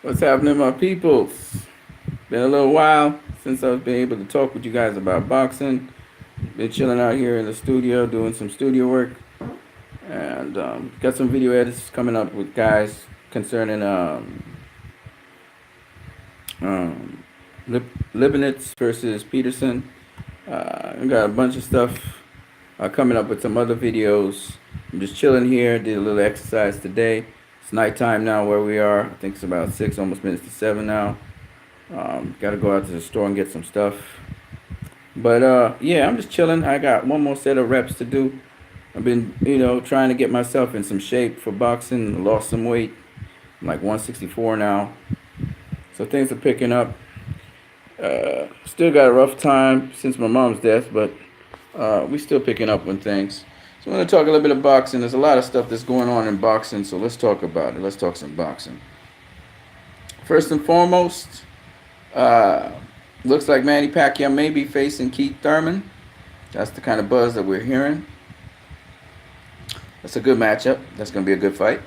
What's happening, my peoples? Been a little while since I've been able to talk with you guys about boxing. Been chilling out here in the studio doing some studio work, and got some video edits coming up with guys concerning um, Libinitz versus Peterson. I got a bunch of stuff coming up with some other videos. I'm just chilling here. Did a little exercise today. It's nighttime now where we are. I think it's about 6, almost minutes to 7 now. Got to go out to the store and get some stuff. But yeah, I'm just chilling. I got one more set of reps to do. I've been, trying to get myself in some shape for boxing. Lost some weight. I'm like 164 now. So things are picking up. Still got a rough time since my mom's death, but we still picking up on things. So I'm going to talk a little bit of boxing. There's a lot of stuff that's going on in boxing, so let's talk about it. Let's talk some boxing. First and foremost, uh, looks like Manny Pacquiao may be facing Keith Thurman. That's the kind of buzz that we're hearing. That's a good matchup. That's going to be a good fight.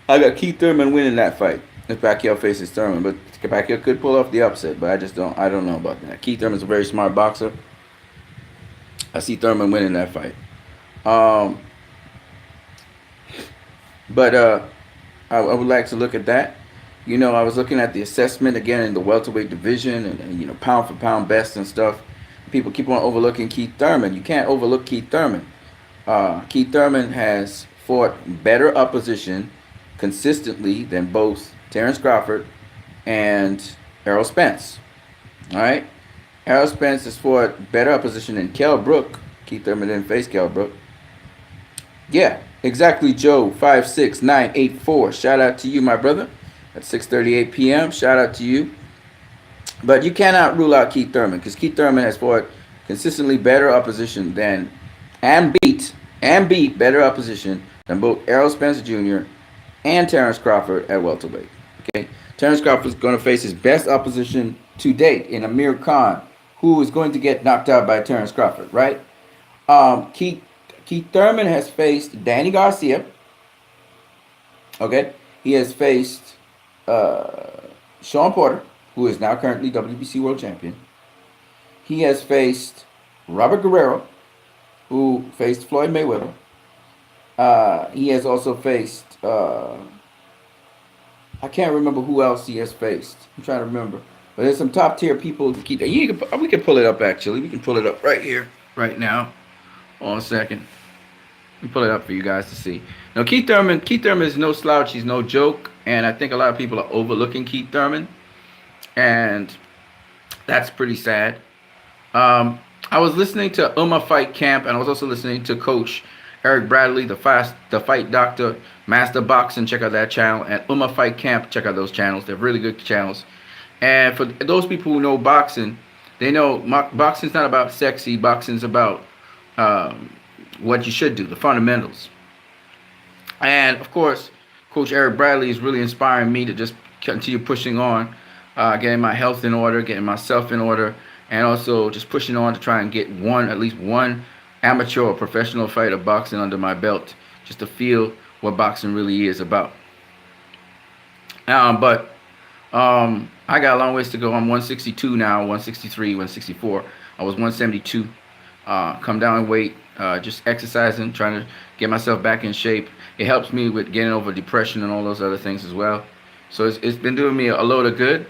I got Keith Thurman winning that fight if Pacquiao faces Thurman, but Pacquiao could pull off the upset, but I don't know about that. Keith Thurman's a very smart boxer. I see Thurman winning that fight. Um, but I would like to look at that. I was looking at the assessment again in the welterweight division and pound for pound best and stuff. People keep on overlooking Keith Thurman. You can't overlook Keith Thurman. Keith Thurman has fought better opposition consistently than both Terrence Crawford and Errol Spence. All right, Errol Spence has fought better opposition than Kell Brook. Keith Thurman didn't face Kell Brook. Yeah, exactly, Joe 56984. Shout out to you, my brother. At 6:38 p.m. Shout out to you. But you cannot rule out Keith Thurman because Keith Thurman has fought consistently better opposition than and beat better opposition than both Errol Spence Jr. and Terrence Crawford at welterweight. Okay, Terrence Crawford is going to face his best opposition to date in Amir Khan, who is going to get knocked out by Terrence Crawford. Right? Keith Thurman has faced Danny Garcia. Okay, he has faced Sean Porter, who is now currently WBC World Champion. He has faced Robert Guerrero, who faced Floyd Mayweather. He has also faced I can't remember who else he has faced. I'm trying to remember, but there's some top tier people. We can pull it up actually. We can pull it up right here, right now. Hold on a second. Let me pull it up for you guys to see. Now, Keith Thurman is no slouch. He's no joke. And I think a lot of people are overlooking Keith Thurman. And that's pretty sad. I was listening to Uma Fight Camp, and I was also listening to Coach Eric Bradley, the Fight Doctor, Master Boxing. Check out that channel. And Uma Fight Camp, check out those channels. They're really good channels. And for those people who know boxing, they know boxing's not about sexy. Boxing's about what you should do, the fundamentals. And of course, Coach Eric Bradley is really inspiring me to just continue pushing on, getting my health in order, getting myself in order, and also just pushing on to try and get at least one amateur or professional fight of boxing under my belt, just to feel what boxing really is about. But I got a long ways to go. I'm 162 now, 163, 164. I was 172. Come down in weight, just exercising, trying to get myself back in shape. It helps me with getting over depression and all those other things as well. So it's been doing me a load of good.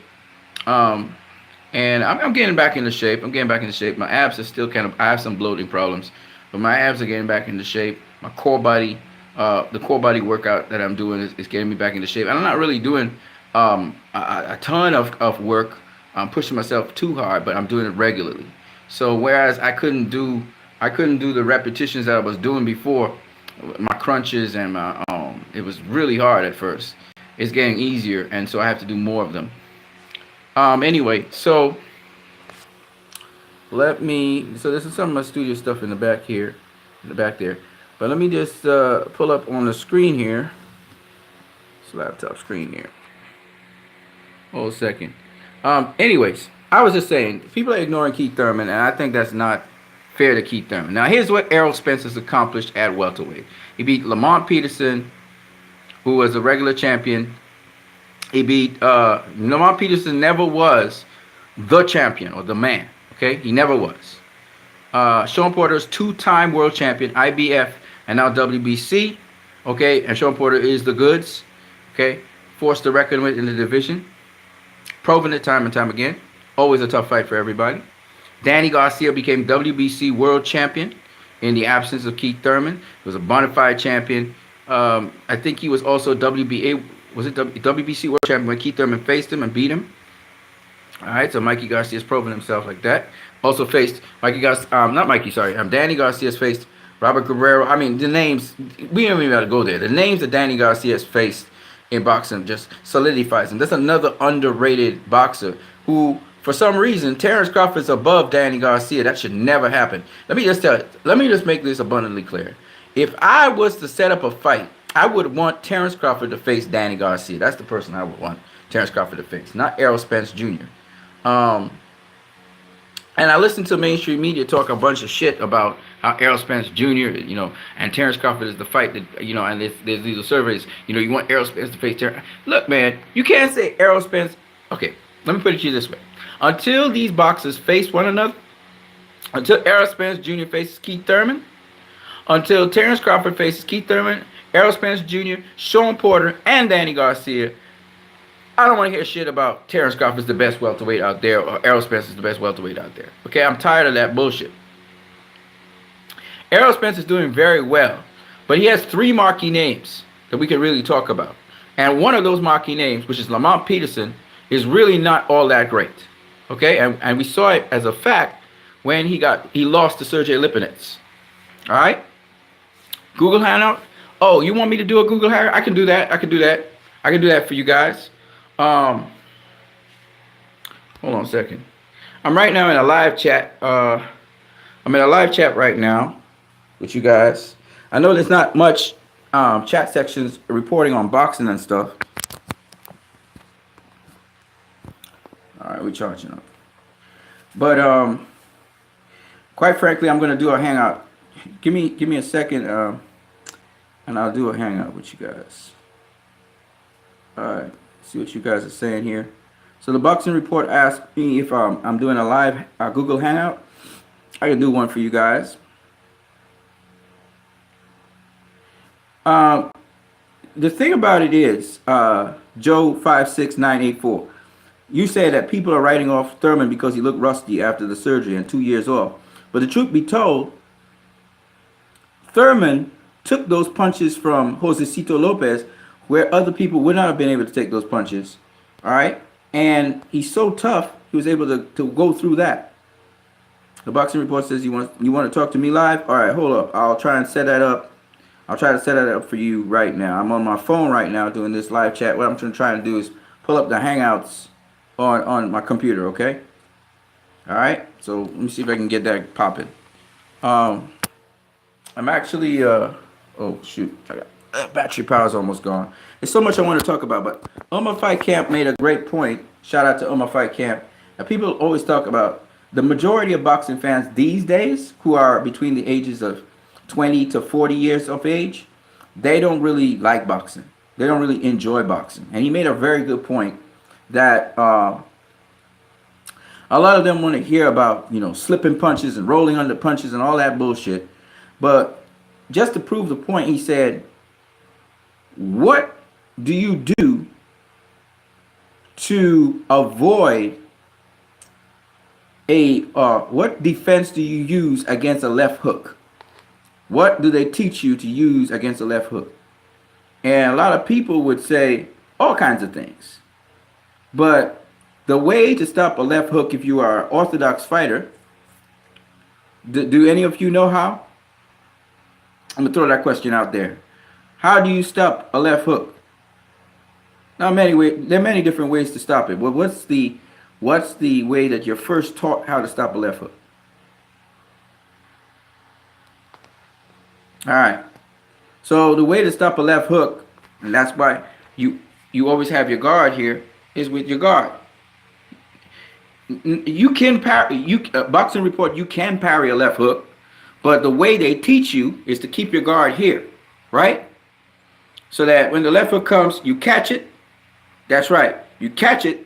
And I'm getting back into shape. My abs are still I have some bloating problems, but my abs are getting back into shape. My core body, the core body workout that I'm doing is getting me back into shape. And I'm not really doing a ton of work. I'm pushing myself too hard, but I'm doing it regularly. So whereas I couldn't do the repetitions that I was doing before, my crunches and it was really hard at first. It's getting easier, and so I have to do more of them. Anyway, so this is some of my studio stuff in the back here, in the back there. But let me just pull up on the screen here. This laptop screen here. Hold a second. Anyways, I was just saying, people are ignoring Keith Thurman, and I think that's not fair to Keith Thurman. Now, here's what Errol Spence has accomplished at welterweight. He beat Lamont Peterson who was a regular champion. He beat Lamont Peterson. Never was the champion or the man. Okay, he never was. Shawn Porter's two-time world champion, IBF and now WBC. Okay, and Shawn Porter is the goods. Okay, forced to reckon with in the division. Proven it time and time again. Always a tough fight for everybody. Danny Garcia became WBC world champion in the absence of Keith Thurman. He was a bona fide champion. I think he was also WBC world champion when Keith Thurman faced him and beat him. All right, so Mikey Garcia's proven himself like that. Also faced Danny Garcia's faced Robert Guerrero. I mean, the names, we don't even got to go there. The names that Danny Garcia's faced in boxing just solidifies him. That's another underrated boxer who, for some reason, Terrence Crawford's above Danny Garcia. That should never happen. Let me just make this abundantly clear. If I was to set up a fight, I would want Terrence Crawford to face Danny Garcia. That's the person I would want Terrence Crawford to face, not Errol Spence Jr. And I listened to mainstream media talk a bunch of shit about how Errol Spence Jr., and Terrence Crawford is the fight that, and there's these surveys, you want Errol Spence to face Terrence. Look, man, you can't say Errol Spence. Okay, let me put it to you this way. Until these boxers face one another, until Errol Spence Jr. faces Keith Thurman, until Terrence Crawford faces Keith Thurman, Errol Spence Jr., Shawn Porter, and Danny Garcia, I don't want to hear shit about Terrence Crawford is the best welterweight out there or Errol Spence is the best welterweight out there. Okay, I'm tired of that bullshit. Errol Spence is doing very well, but he has three marquee names that we can really talk about. And one of those marquee names, which is Lamont Peterson, is really not all that great. Okay, and we saw it as a fact when he lost to Sergey Lipinets. All right, Google Hangout. Oh, you want me to do a Google Hangout? I can do that. I can do that for you guys. Hold on a second. I'm right now in a live chat. I'm in a live chat right now with you guys. I know there's not much chat sections reporting on boxing and stuff. All right, we're charging up. But quite frankly, I'm gonna do a hangout. Give me a second, and I'll do a hangout with you guys. All right. See what you guys are saying here. So the Boxing Report asked me if I'm doing a live Google Hangout. I can do one for you guys. The thing about it is, Joe56984, you say that people are writing off Thurman because he looked rusty after the surgery and 2 years off. But the truth be told, Thurman took those punches from Josecito Lopez where other people would not have been able to take those punches. All right? And he's so tough, he was able to go through that. The Boxing Report says you want to talk to me live? All right, hold up. I'll try and set that up. I'll try to set that up for you right now. I'm on my phone right now doing this live chat. What I'm trying to do is pull up the Hangouts on my computer, okay? All right? So let me see if I can get that popping. I'm actually, oh, shoot. Battery power is almost gone. There's so much I want to talk about, but Omar Fight Camp made a great point. Shout out to Omar Fight Camp. Now, people always talk about the majority of boxing fans these days who are between the ages of 20 to 40 years of age, they don't really like boxing. They don't really enjoy boxing. And he made a very good point that a lot of them want to hear about, slipping punches and rolling under punches and all that bullshit. But just to prove the point, he said, what do you do to avoid what defense do you use against a left hook? What do they teach you to use against a left hook? And a lot of people would say all kinds of things. But the way to stop a left hook if you are an orthodox fighter, do any of you know how? I'm going to throw that question out there. How do you stop a left hook? Now, there are many different ways to stop it. But what's the way that you're first taught how to stop a left hook? All right. So the way to stop a left hook, and that's why you always have your guard here, is with your guard. You can parry. Boxing Report, you can parry a left hook, but the way they teach you is to keep your guard here, right? so that when the left hook comes, you catch it. That's right. You catch it,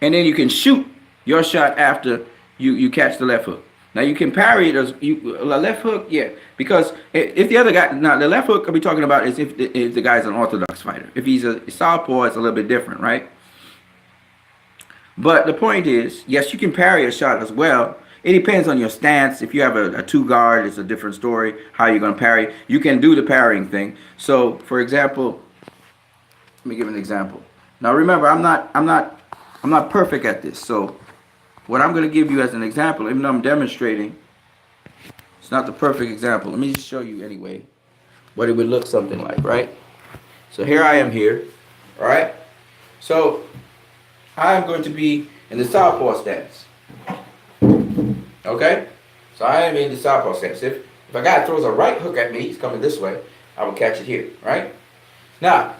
and then you can shoot your shot after you catch the left hook. Now you can parry it as a left hook, yeah. Because if the other guy, now the left hook I'll be talking about is if the guy's an orthodox fighter. If he's a southpaw, it's a little bit different, right? But the point is, yes, you can parry a shot as well. It depends on your stance. If you have a two guard, it's a different story. How you're gonna parry? You can do the parrying thing. So, for example, let me give an example. Now, remember, I'm not perfect at this. So, what I'm gonna give you as an example, even though I'm demonstrating, it's not the perfect example. Let me just show you anyway what it would look something like, right? So here I am here, all right? So I am going to be in the southpaw stance. Okay? So I am in the southpaw stance. If a guy throws a right hook at me, he's coming this way, I will catch it here, right? Now,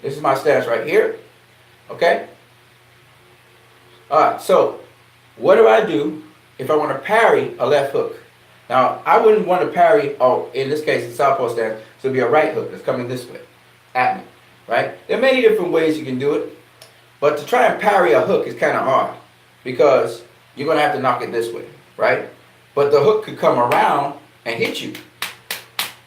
this is my stance right here. Okay? Alright, so what do I do if I want to parry a left hook? Now, I wouldn't want to parry, in this case, the southpaw stance, so it'd be a right hook that's coming this way at me, right? There are many different ways you can do it. But to try and parry a hook is kind of hard because you're going to have to knock it this way, right? But the hook could come around and hit you,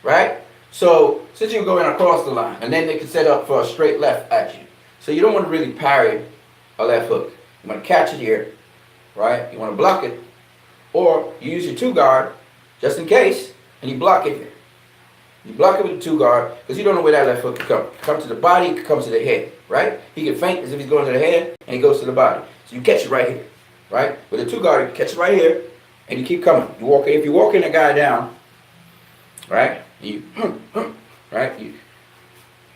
right? So since you're going across the line, and then they can set up for a straight left at you. So you don't want to really parry a left hook. You want to catch it here, right? You want to block it. Or you use your two guard just in case, and you block it here. You block it with the two guard because you don't know where that left hook could come. Come to the body, it could come to the head, right? He can feint as if he's going to the head, and he goes to the body. So you catch it right here, right? With the two guard, you catch it right here, and you keep coming. You walk. If you're walking a guy down, right? You, right? You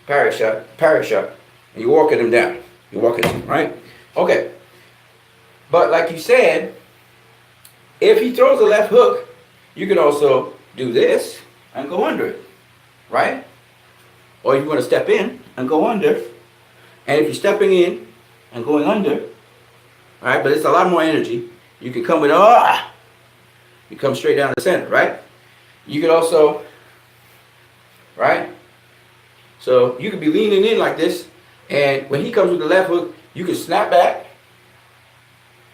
parry shot, and you're walking him down. You're walking him, right? Okay. But like you said, if he throws a left hook, you can also do this and go under it, right? Or you want to step in and go under. And if you're stepping in and going under, right, but it's a lot more energy, you can come with, you come straight down the center, right? You could also, right? So you could be leaning in like this, and when he comes with the left hook, you can snap back,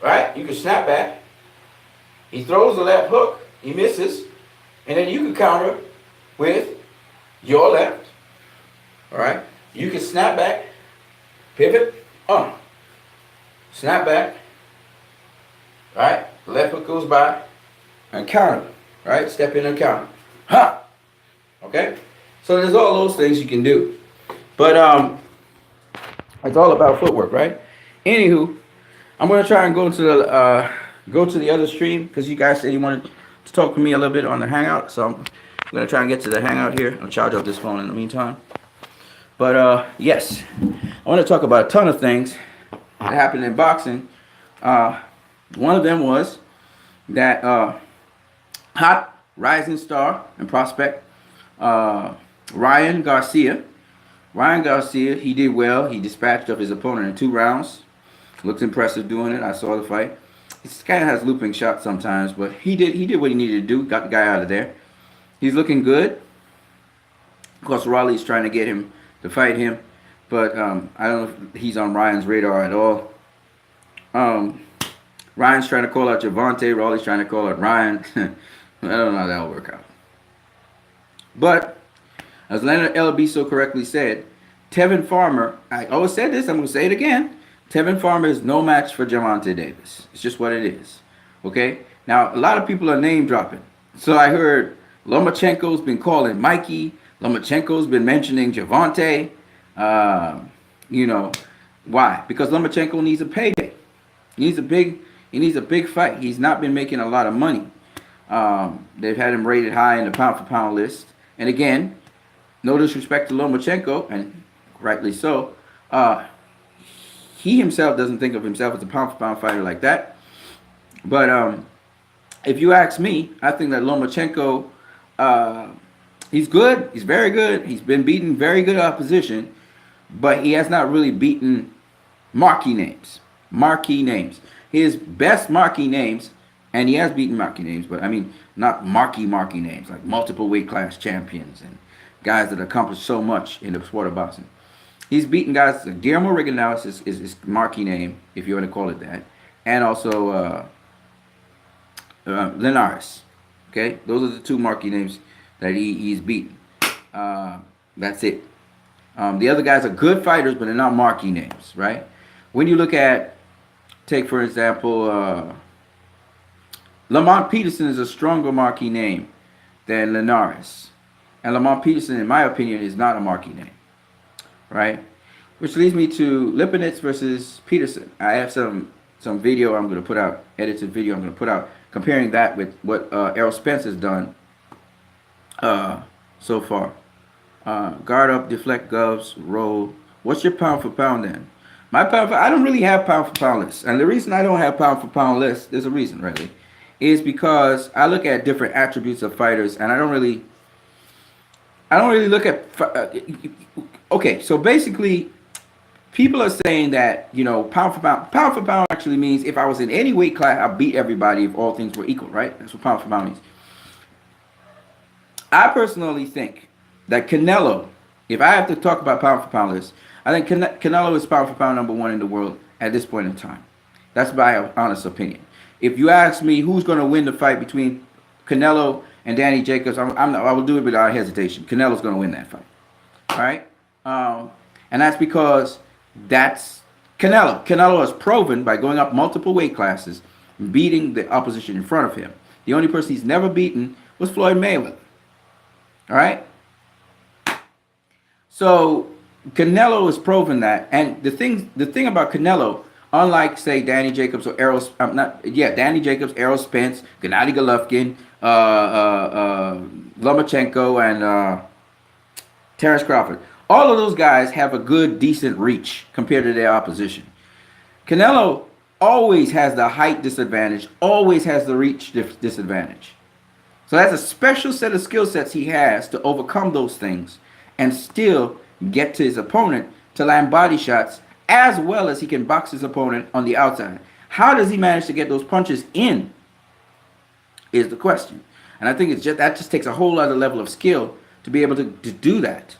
right? You can snap back. He throws the left hook, he misses, and then you can counter with your left, all right? You can snap back, pivot, snap back, right? Left hook goes by, and counter, right? Step in and counter, okay? So there's all those things you can do, but it's all about footwork, right? Anywho, I'm gonna try and go to the other stream because you guys said you wanted to talk to me a little bit on the Hangout, so I'm gonna try and get to the Hangout here. I'll charge up this phone in the meantime. But yes, I want to talk about a ton of things that happened in boxing. One of them was that hot rising star and prospect Ryan Garcia. He did well. He dispatched of his opponent in 2 rounds. Looks impressive doing it. I saw the fight. He kind of has looping shots sometimes, but he did what he needed to do. Got the guy out of there. He's looking good. Of course, Raleigh's trying to get him to fight him, but I don't know if he's on Ryan's radar at all. Ryan's trying to call out Gervonta. Raleigh's trying to call out Ryan. I don't know how that'll work out. But as Leonard Ellerbe so correctly said, Tevin Farmer, I always said this, I'm going to say it again. Tevin Farmer is no match for Gervonta Davis. It's just what it is. Okay? Now, a lot of people are name dropping. So I heard Lomachenko's been calling Mikey. Lomachenko's been mentioning Gervonta. You know, why? Because Lomachenko needs a payday. He needs a big fight. He's not been making a lot of money. They've had him rated high in the pound for pound list. And again, no disrespect to Lomachenko, and rightly so. He himself doesn't think of himself as a pound for pound fighter like that. But if you ask me, I think that Lomachenko, he's good. He's very good. He's been beating very good opposition, but he has not really beaten marquee names. His best marquee names, and he has beaten marquee names, but I mean not marquee names, like multiple weight class champions and guys that accomplished so much in the sport of boxing. He's beaten guys like Guillermo Rigondeaux is his marquee name, if you want to call it that, and also Linares. Okay, those are the two marquee names that he's beaten. That's it. The other guys are good fighters, but they're not marquee names, right? When you look at, take for example, Lamont Peterson is a stronger marquee name than Linares. And Lamont Peterson, in my opinion, is not a marquee name, right? Which leads me to Lipinets versus Peterson. I have some video I'm going to put out, edited video I'm going to put out, comparing that with what Errol Spence has done so far. Guard up, deflect gloves, roll. What's your pound for pound then? My pound for, I don't really have pound for pound lists. And the reason I don't have pound for pound lists, there's a reason really, is because I look at different attributes of fighters, and I don't really look at. Okay, so basically, people are saying that, you know, pound for pound actually means if I was in any weight class, I beat everybody if all things were equal, right? That's what pound for pound means. I personally think that Canelo, if I have to talk about pound for pound list, I think Canelo is pound for pound #1 in the world at this point in time. That's my honest opinion. If you ask me who's going to win the fight between Canelo and Danny Jacobs, I will do it without hesitation. Canelo's going to win that fight. All right? And that's because that's Canelo. Canelo has proven by going up multiple weight classes, beating the opposition in front of him. The only person he's never beaten was Floyd Mayweather. All right? So Canelo has proven that. And the thing about Canelo, unlike, say, Danny Jacobs or Danny Jacobs, Errol Spence, Gennady Golovkin, Lomachenko, and Terrence Crawford, all of those guys have a good, decent reach compared to their opposition. Canelo always has the height disadvantage, always has the reach disadvantage. So that's a special set of skill sets he has to overcome those things and still get to his opponent to land body shots, as well as he can box his opponent on the outside. How does he manage to get those punches in is the question. And I think that just takes a whole other level of skill to be able to do that,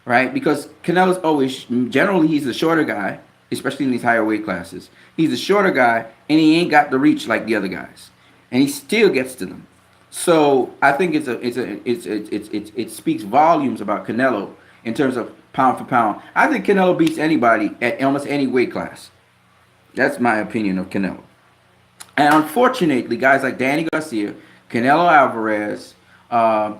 right? Because Canelo's always, generally he's the shorter guy, especially in these higher weight classes. He's the shorter guy, and he ain't got the reach like the other guys, and he still gets to them. So I think it speaks volumes about Canelo in terms of pound for pound. I think Canelo beats anybody at almost any weight class. That's my opinion of Canelo. And unfortunately, guys like Danny Garcia, Canelo Alvarez,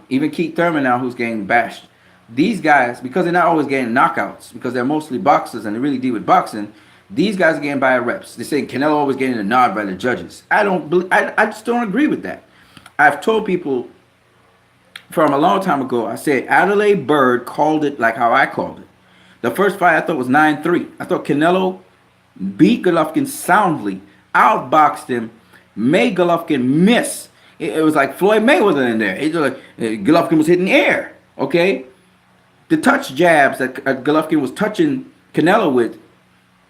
even Keith Thurman now, who's getting bashed, these guys, because they're not always getting knockouts, because they're mostly boxers and they really deal with boxing, these guys are getting by reps. They're saying Canelo always getting a nod by the judges. I just don't agree with that. I've told people from a long time ago, I said Adelaide Bird called it like how I called it. The first fight I thought was 9-3. I thought Canelo beat Golovkin soundly, outboxed him, made Golovkin miss. It was like Floyd Mayweather in there. It was like Golovkin was hitting air, okay? The touch jabs that Golovkin was touching Canelo with,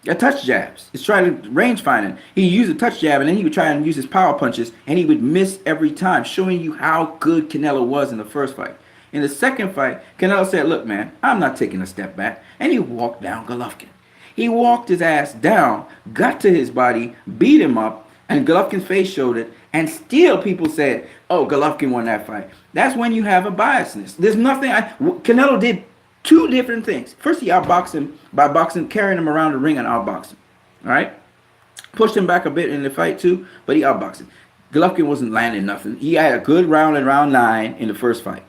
they're touch jabs. It's trying to range finding. He used a touch jab, and then he would try and use his power punches, and he would miss every time, showing you how good Canelo was in the first fight. In the second fight, Canelo said, look, man, I'm not taking a step back. And he walked down Golovkin. He walked his ass down, got to his body, beat him up, and Golovkin's face showed it, and still people said, oh, Golovkin won that fight. That's when you have a biasness. There's nothing. Canelo did two different things. First, he outboxed him by carrying him around the ring and outboxed him. All right? Pushed him back a bit in the fight too, but he outboxed him. Golovkin wasn't landing nothing. He had a good round in round 9 in the first fight.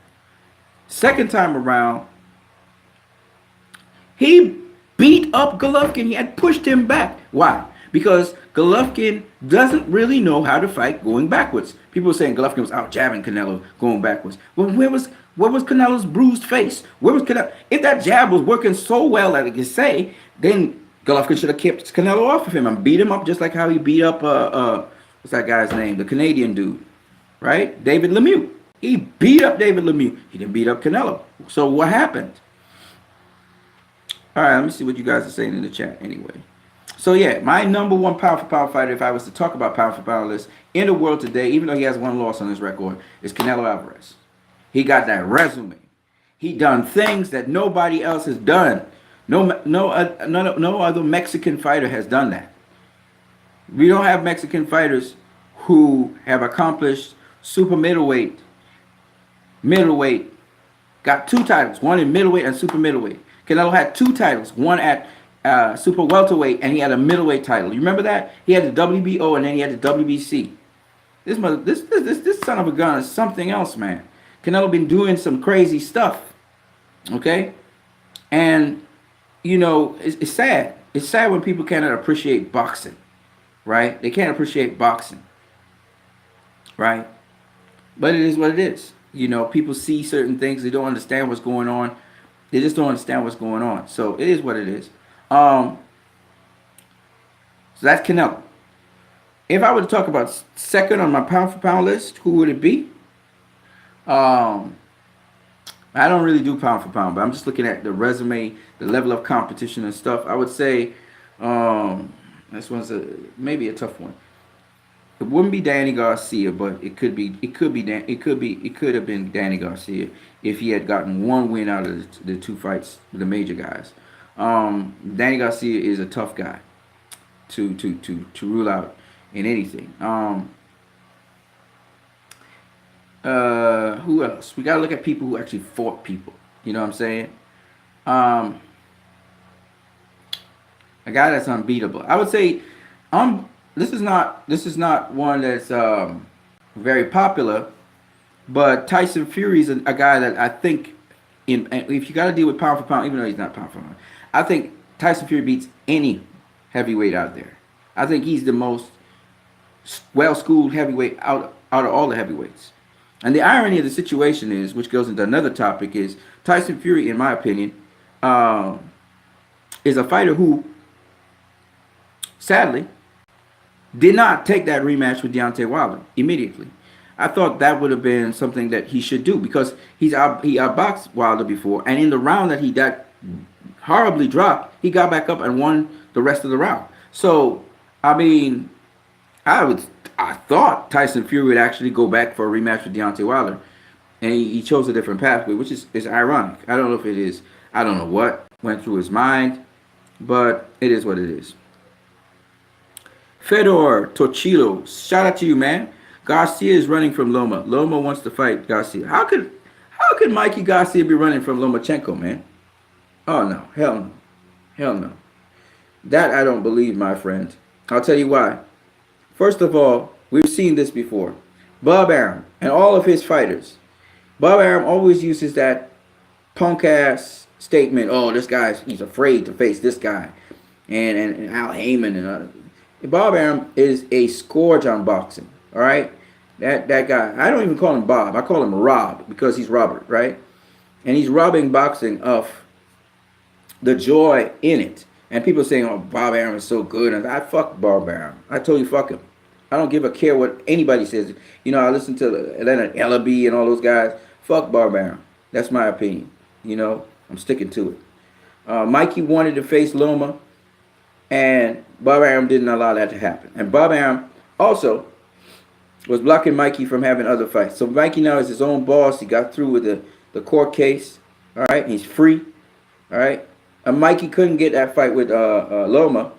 Second time around, he beat up Golovkin. He had pushed him back. Why? Because Golovkin doesn't really know how to fight going backwards. People were saying Golovkin was out jabbing Canelo going backwards. Well, where was Canelo's bruised face? Where was Canelo? If that jab was working so well that it could say, then Golovkin should have kept Canelo off of him and beat him up just like how he beat up what's that guy's name? The Canadian dude, right? David Lemieux. He beat up David Lemieux. He didn't beat up Canelo. So what happened? All right, let me see what you guys are saying in the chat anyway. So yeah, my #1 pound for pound fighter, if I was to talk about pound for pound list in the world today, even though he has 1 loss on his record, is Canelo Alvarez. He got that resume. He done things that nobody else has done. No other Mexican fighter has done that. We don't have Mexican fighters who have accomplished super middleweight, got 2 titles, one in middleweight and super middleweight. Canelo had 2 titles, one at super welterweight, and he had a middleweight title. You remember that? He had the WBO and then he had the WBC. This son of a gun is something else, man. Canelo been doing some crazy stuff, okay? And you know, it's sad. It's sad when people cannot appreciate boxing, right? They can't appreciate boxing, right? But it is what it is. You know, people see certain things. They don't understand what's going on. They just don't understand what's going on. So it is what it is. So that's Canelo. If I were to talk about second on my pound for pound list, who would it be? I don't really do pound for pound, but I'm just looking at the resume, the level of competition and stuff. I would say this one's maybe a tough one. It wouldn't be Danny Garcia, but it could have been Danny Garcia if he had gotten one win out of the 2 fights with the major guys. Danny Garcia is a tough guy to rule out in anything. Who else? We gotta look at people who actually fought people. You know what I'm saying? A guy that's unbeatable. I would say, this is not one that's very popular, but Tyson Fury is a guy that I think, if you got to deal with pound for pound, even though he's not pound for pound, I think Tyson Fury beats any heavyweight out there. I think he's the most well-schooled heavyweight out of all the heavyweights. And the irony of the situation is, which goes into another topic, is Tyson Fury, in my opinion, is a fighter who, sadly, did not take that rematch with Deontay Wilder immediately. I thought that would have been something that he should do, because he outboxed Wilder before, and in the round that he got horribly dropped, he got back up and won the rest of the round. So, I mean, I thought Tyson Fury would actually go back for a rematch with Deontay Wilder, and he chose a different pathway, which is ironic. I don't know if it is. I don't know what went through his mind, but it is what it is. Fedor Tochilo, shout out to you, man. Garcia is running from Loma. Loma wants to fight Garcia. How could Mikey Garcia be running from Lomachenko, man? Oh no, hell no. That I don't believe, my friend. I'll tell you why. First of all, we've seen this before. Bob Arum and all of his fighters. Bob Arum always uses that punk ass statement. Oh, he's afraid to face this guy, and Al Heyman and others. Bob Arum is a scourge on boxing. All right, that guy. I don't even call him Bob. I call him Rob, because he's Robert, right? And he's robbing boxing of the joy in it. And people saying, "Oh, Bob Arum is so good," and I fuck Bob Arum. I told you, fuck him. I don't give a care what anybody says. You know, I listen to Leonard Ellaby and all those guys. Fuck Bob Arum. That's my opinion. You know, I'm sticking to it. Mikey wanted to face Loma, and Bob Arum didn't allow that to happen. And Bob Arum also was blocking Mikey from having other fights. So Mikey now is his own boss. He got through with the court case. All right, he's free. All right, and Mikey couldn't get that fight with Loma.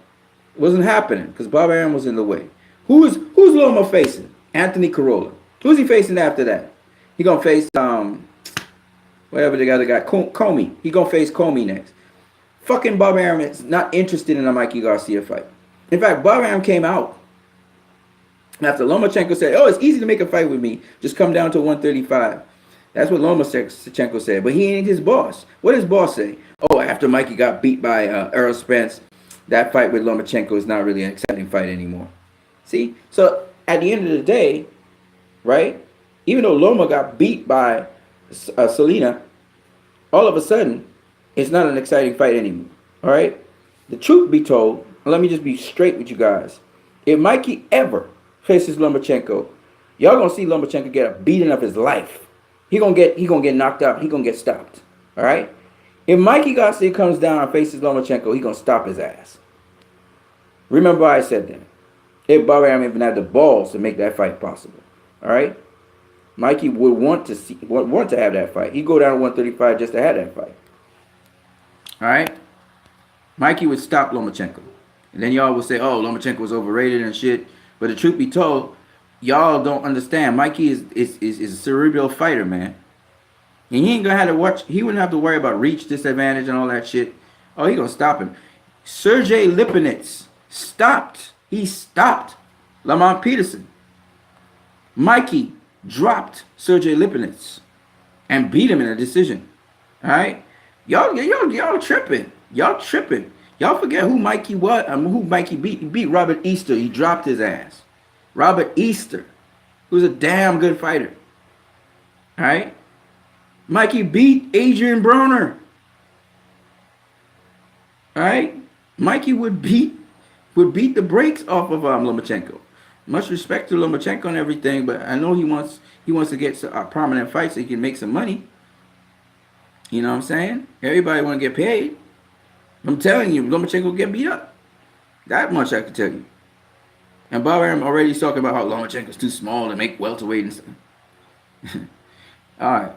It wasn't happening because Bob Arum was in the way. Who's Loma facing? Anthony Corolla. Who's he facing after that? He gonna face whatever the other guy, Comey. He gonna face Comey next. Fucking Bob Arum is not interested in a Mikey Garcia fight. In fact, Bob Arum came out after Lomachenko said, "Oh, it's easy to make a fight with me. Just come down to 135." That's what Lomachenko said. But he ain't his boss. What does boss say? Oh, after Mikey got beat by Errol Spence, that fight with Lomachenko is not really an exciting fight anymore. See? So at the end of the day, right, even though Loma got beat by Selena, all of a sudden, it's not an exciting fight anymore. All right? The truth be told, let me just be straight with you guys. If Mikey ever faces Lomachenko, y'all gonna see Lomachenko get a beating of his life. He gonna get knocked out. He gonna get stopped. All right? If Mikey Garcia comes down and faces Lomachenko, he gonna stop his ass. Remember I said that. If Bob Arum even had the balls to make that fight possible. All right? Mikey would want to have that fight. He'd go down to 135 just to have that fight. All right. Mikey would stop Lomachenko. And then y'all would say, oh, Lomachenko was overrated and shit. But the truth be told, y'all don't understand. Mikey is a cerebral fighter, man. And he ain't gonna have to watch, he wouldn't have to worry about reach disadvantage and all that shit. Oh, he gonna stop him. Sergey Lipinets stopped. He stopped Lamont Peterson. Mikey dropped Sergey Lipinets and beat him in a decision. All right? Y'all tripping. Y'all tripping. Y'all forget who Mikey was. Who Mikey beat. He beat Robert Easter. He dropped his ass. Robert Easter, who's a damn good fighter. All right? Mikey beat Adrian Broner. All right? Mikey would beat the brakes off of Lomachenko. Much respect to Lomachenko and everything, but I know he wants to get a prominent fight so he can make some money. You know what I'm saying? Everybody want to get paid. I'm telling you, Lomachenko will get beat up. That much I can tell you. And Bob Arum already talking about how Lomachenko's too small to make welterweight and stuff. All right.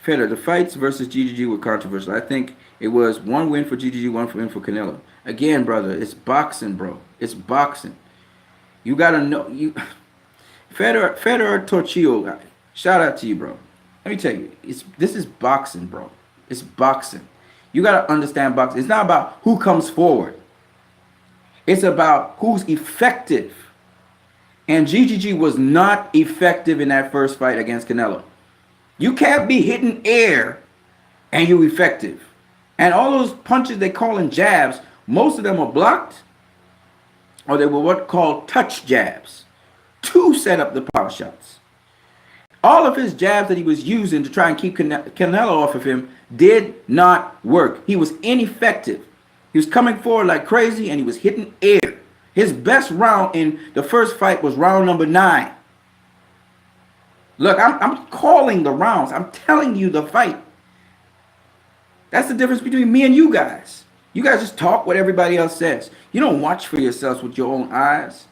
Federer, the fights versus GGG were controversial. I think it was one win for GGG, one win for Canelo. Again, brother, it's boxing, bro. It's boxing. You gotta know you. Federer Torchillo, shout out to you, bro. Let me tell you, this is boxing, bro. It's boxing. You gotta understand boxing. It's not about who comes forward. It's about who's effective. And GGG was not effective in that first fight against Canelo. You can't be hitting air and you're effective. And all those punches they call in jabs, most of them are blocked, or they were what called touch jabs to set up the power shots. All of his jabs that he was using to try and keep Canelo off of him did not work. He was ineffective. He was coming forward like crazy and he was hitting air. His best round in the first fight was round number 9. Look, I'm calling the rounds. I'm telling you the fight. That's the difference between me and you guys. You guys just talk what everybody else says. You don't watch for yourselves with your own eyes.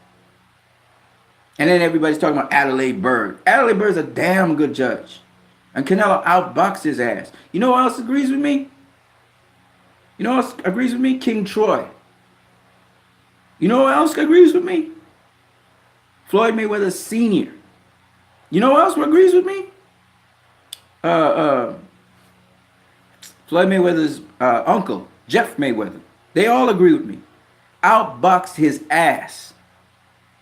And then everybody's talking about Adelaide Bird. Adelaide Bird's a damn good judge. And Canelo outboxed his ass. You know who else agrees with me? You know who else agrees with me? King Troy. You know who else agrees with me? Floyd Mayweather Sr. You know who else agrees with me? Floyd Mayweather's uncle, Jeff Mayweather. They all agree with me. Outboxed his ass.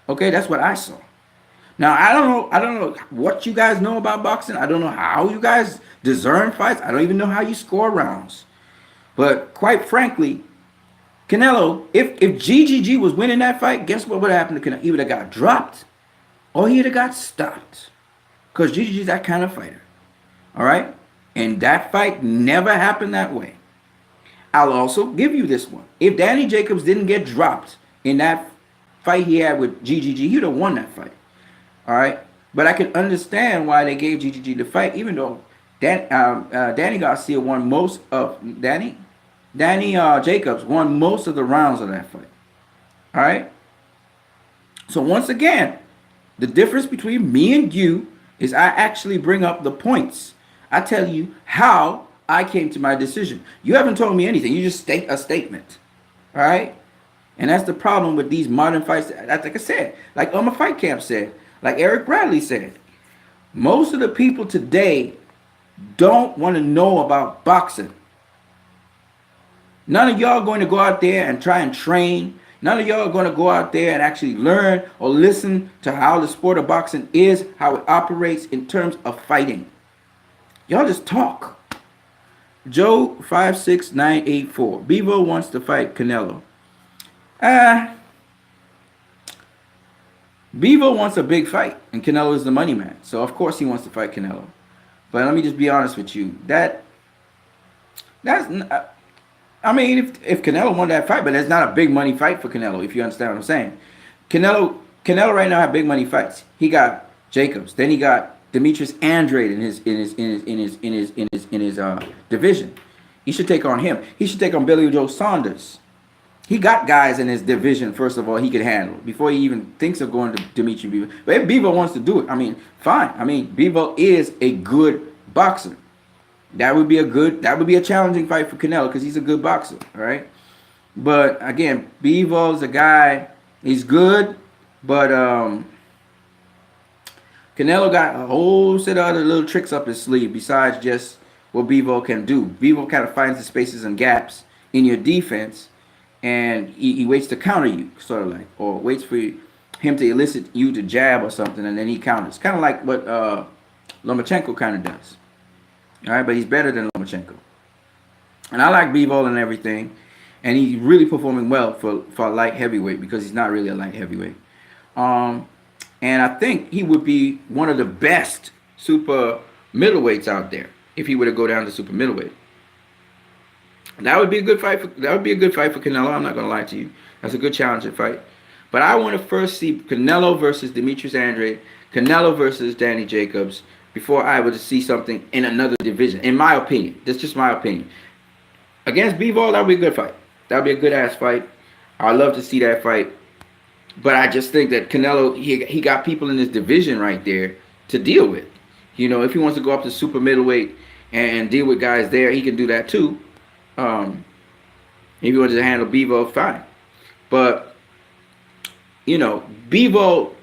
Okay, that's what I saw. Now I don't know what you guys know about boxing. I don't know how you guys discern fights. I don't even know how you score rounds. But quite frankly, Canelo, if GGG was winning that fight, guess what would have happened to Canelo? He would have got dropped or he would have got stopped. Because GGG's that kind of fighter. All right? And that fight never happened that way. I'll also give you this one. If Danny Jacobs didn't get dropped in that fight he had with GGG, he would have won that fight. All right? But I can understand why they gave GGG the fight, even though Danny Garcia won most of... Danny Jacobs won most of the rounds of that fight. All right? So once again, the difference between me and you is I actually bring up the points. I tell you how I came to my decision. You haven't told me anything. You just state a statement. All right? And that's the problem with these modern fights. Like I said, like Oma Fight Camp said, like Eric Bradley said, most of the people today don't want to know about boxing. None of y'all are going to go out there and try and train. None of y'all are going to go out there and actually learn or listen to how the sport of boxing is, how it operates in terms of fighting. Y'all just talk. Joe 56984. Bevo wants to fight Canelo. Bevo wants a big fight, and Canelo is the money man. So of course he wants to fight Canelo. But let me just be honest with you. I mean, if Canelo won that fight, but that's not a big money fight for Canelo, if you understand what I'm saying. Canelo right now have big money fights. He got Jacobs, then he got Demetrius Andrade in his division. He should take on him. He should take on Billy Joe Saunders. He got guys in his division, first of all, he could handle before he even thinks of going to Dimitri Bivol. But if Bivol wants to do it, I mean, fine. I mean, Bivol is a good boxer. That would be a challenging fight for Canelo because he's a good boxer, right? But again, Bivol's a guy, he's good, but Canelo got a whole set of other little tricks up his sleeve besides just what Bivol can do. Bivol kind of finds the spaces and gaps in your defense, and he waits to counter you, sort of like, or waits for him to elicit you to jab or something, and then he counters. Kind of like what Lomachenko kind of does. All right, but he's better than Lomachenko. And I like Bivol and everything, and he's really performing well for a light heavyweight because he's not really a light heavyweight. And I think he would be one of the best super middleweights out there if he were to go down to super middleweight. That would be a good fight for Canelo. I'm not gonna lie to you. That's a good challenging fight. But I want to first see Canelo versus Demetrius Andrade, Canelo versus Danny Jacobs before I would see something in another division. In my opinion, that's just my opinion. Against Bivol, that would be a good fight. That would be a good ass fight. I'd love to see that fight. But I just think that Canelo, he got people in this division right there to deal with. You know, if he wants to go up to super middleweight and deal with guys there, he can do that too. If he wants to handle Bivol, fine. But, you know, Bivol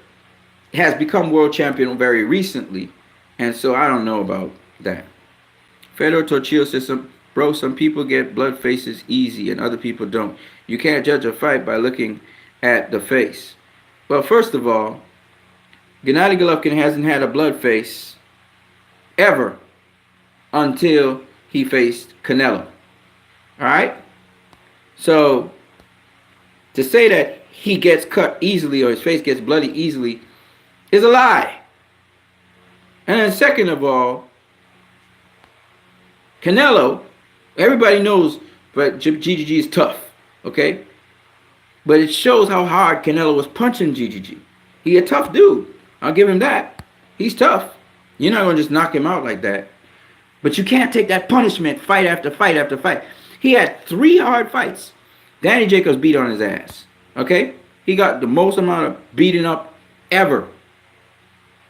has become world champion very recently. And so I don't know about that. Fedor Torchillo says, some people get blood faces easy and other people don't. You can't judge a fight by looking at the face. Well, first of all, Gennady Golovkin hasn't had a blood face ever until he faced Canelo. All right? So, to say that he gets cut easily or his face gets bloody easily is a lie. And then second of all, Canelo, everybody knows, but GGG is tough, okay? But it shows how hard Canelo was punching GGG. He a tough dude. I'll give him that. He's tough. You're not going to just knock him out like that. But you can't take that punishment fight after fight after fight. He had 3 hard fights. Danny Jacobs beat on his ass, okay? He got the most amount of beating up ever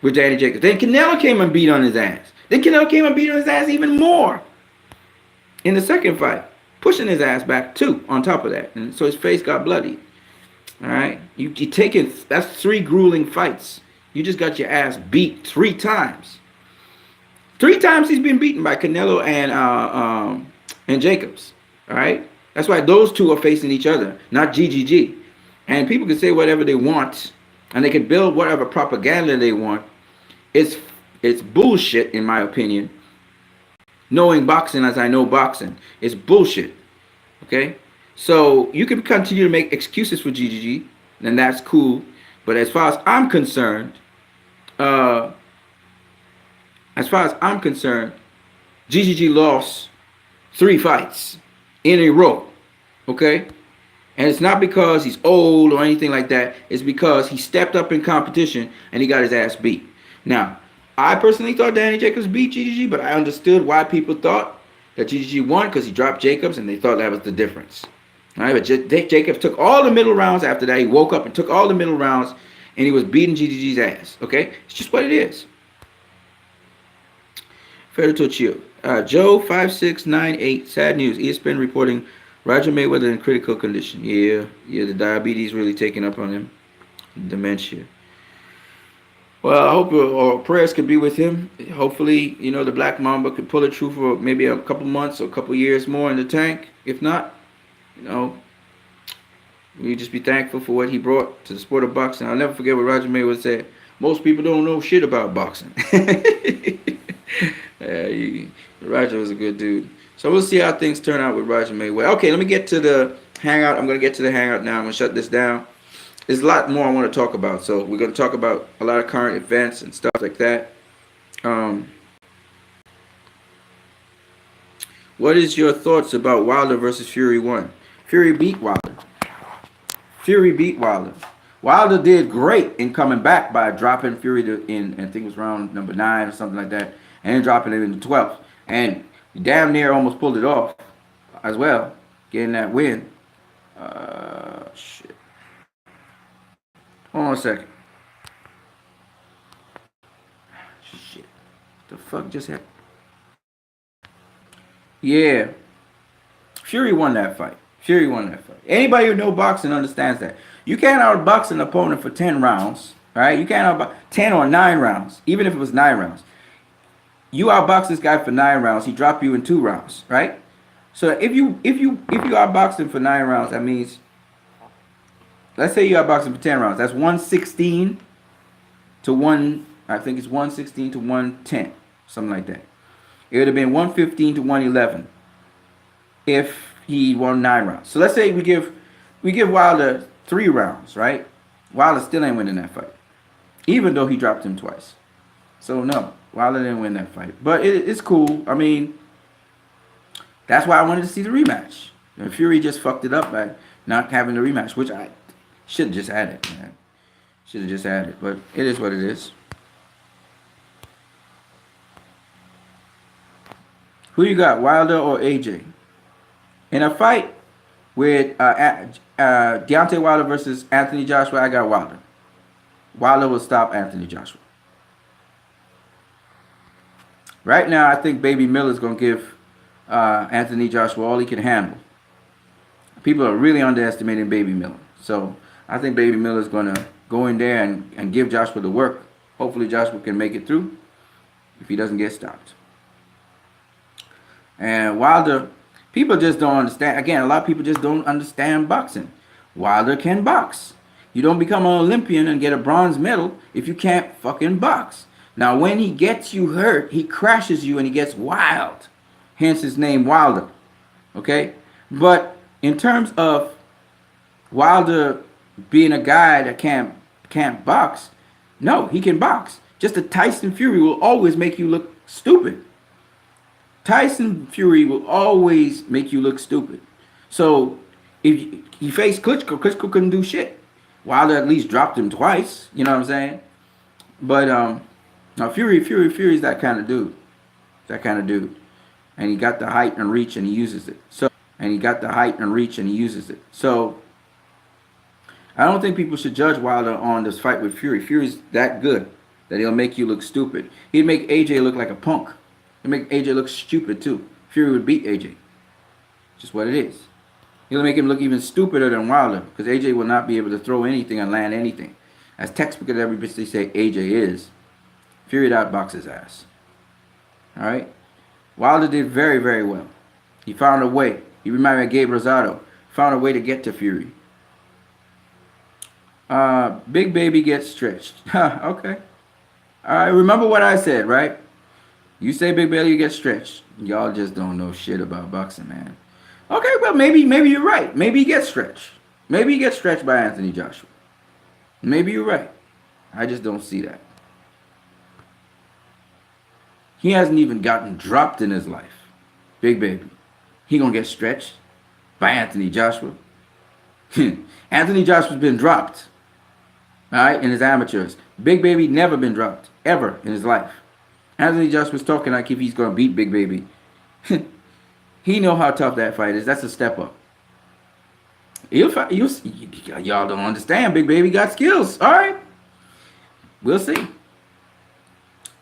with Danny Jacobs. Then Canelo came and beat on his ass. Then Canelo came and beat on his ass even more in the second fight, pushing his ass back too on top of that. And so his face got bloody. All right? You take it, that's 3 grueling fights. You just got your ass beat 3 times. 3 times he's been beaten by Canelo and Jacobs. All right? That's why those two are facing each other, not GGG. And people can say whatever they want, and they can build whatever propaganda they want. It's bullshit, in my opinion. Knowing boxing as I know boxing is bullshit. Okay? So you can continue to make excuses for GGG, and that's cool. But as far as I'm concerned, GGG lost 3 fights in a row. Okay? And it's not because he's old or anything like that. It's because he stepped up in competition and he got his ass beat. Now, I personally thought Danny Jacobs beat GGG, but I understood why people thought that GGG won because he dropped Jacobs and they thought that was the difference. All right, but Jacobs took all the middle rounds after that. He woke up and took all the middle rounds and he was beating GGG's ass. Okay? It's just what it is. Fedor Torchillo. Joe 5698. Sad news. ESPN reporting Roger Mayweather in critical condition. Yeah, the diabetes really taking up on him. Dementia. Well, I hope our prayers could be with him. Hopefully, you know, the Black Mamba could pull it through for maybe a couple months or a couple years more in the tank. If not, you know, we just be thankful for what he brought to the sport of boxing. I'll never forget what Roger Mayweather said. Most people don't know shit about boxing. Roger was a good dude. So we'll see how things turn out with Roger Mayweather. Okay, let me get to the hangout. I'm going to get to the hangout now. I'm going to shut this down. There's a lot more I want to talk about. So we're going to talk about a lot of current events and stuff like that. What is your thoughts about Wilder versus Fury 1? Fury beat Wilder. Wilder did great in coming back by dropping Fury in, I think it was round number 9 or something like that, and then dropping him in the 12th. And damn near almost pulled it off as well, getting that win. Shit. Hold on a second. Shit. The fuck just happened? Yeah. Fury won that fight. Fury won that fight. Anybody who knows boxing understands that. You can't outbox an opponent for 10 rounds, right? You can't outbox 10 or 9 rounds, even if it was 9 rounds. You outbox this guy for 9 rounds, he dropped you in 2 rounds, right? So if you outbox him for 9 rounds, that means, let's say you outbox him for 10 rounds. That's 116 to 1, I think it's 116 to 110, something like that. It would have been 115 to 111 if he won 9 rounds. So let's say we give Wilder 3 rounds, right? Wilder still ain't winning that fight, even though he dropped him twice. So no, Wilder didn't win that fight, but it's cool. I mean, that's why I wanted to see the rematch. And Fury just fucked it up by not having the rematch, which I should have just had it, man. Should have just had it, but it is what it is. Who you got, Wilder or AJ? In a fight with Deontay Wilder versus Anthony Joshua, I got Wilder. Wilder will stop Anthony Joshua. Right now, I think Baby Miller's going to give Anthony Joshua all he can handle. People are really underestimating Baby Miller. So I think Baby Miller's going to go in there and give Joshua the work. Hopefully Joshua can make it through if he doesn't get stopped. And Wilder, people just don't understand. Again, a lot of people just don't understand boxing. Wilder can box. You don't become an Olympian and get a bronze medal if you can't fucking box. Now, when he gets you hurt, he crashes you and he gets wild. Hence his name, Wilder. Okay? But in terms of Wilder being a guy that can't box, no, he can box. Just a Tyson Fury will always make you look stupid. Tyson Fury will always make you look stupid. So if he faced Klitschko, Klitschko couldn't do shit. Wilder at least dropped him twice. You know what I'm saying? But now Fury's that kind of dude. That kind of dude. And he got the height and reach and he uses it. So I don't think people should judge Wilder on this fight with Fury. Fury's that good that he'll make you look stupid. He'd make AJ look like a punk. He'd make AJ look stupid too. Fury would beat AJ. Just what it is. He'll make him look even stupider than Wilder because AJ will not be able to throw anything and land anything. As textbook as everybody say AJ is, Fury outboxed his ass. All right? Wilder did very, very well. He found a way. He reminded me of Gabe Rosado. Found a way to get to Fury. Big Baby gets stretched. Okay. All right, remember what I said, right? You say Big Baby gets stretched. Y'all just don't know shit about boxing, man. Okay, well, maybe you're right. Maybe he gets stretched. Maybe he gets stretched by Anthony Joshua. Maybe you're right. I just don't see that. He hasn't even gotten dropped in his life. Big Baby. He gonna get stretched by Anthony Joshua. Anthony Joshua's been dropped. All right, in his amateurs. Big Baby never been dropped. Ever in his life. Anthony Joshua's talking like if he's gonna beat Big Baby. He know how tough that fight is. That's a step up. Y'all don't understand. Big Baby got skills. All right. We'll see.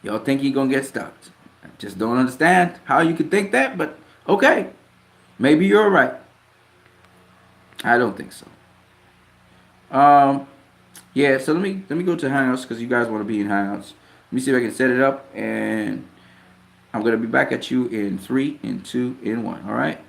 Y'all think he gonna get stopped. I just don't understand how you could think that, but okay. Maybe you're right. I don't think so. Yeah, so let me go to Hangouts because you guys want to be in Hangouts. Let me see if I can set it up, and I'm gonna be back at you in 3, in 2, in 1. All right.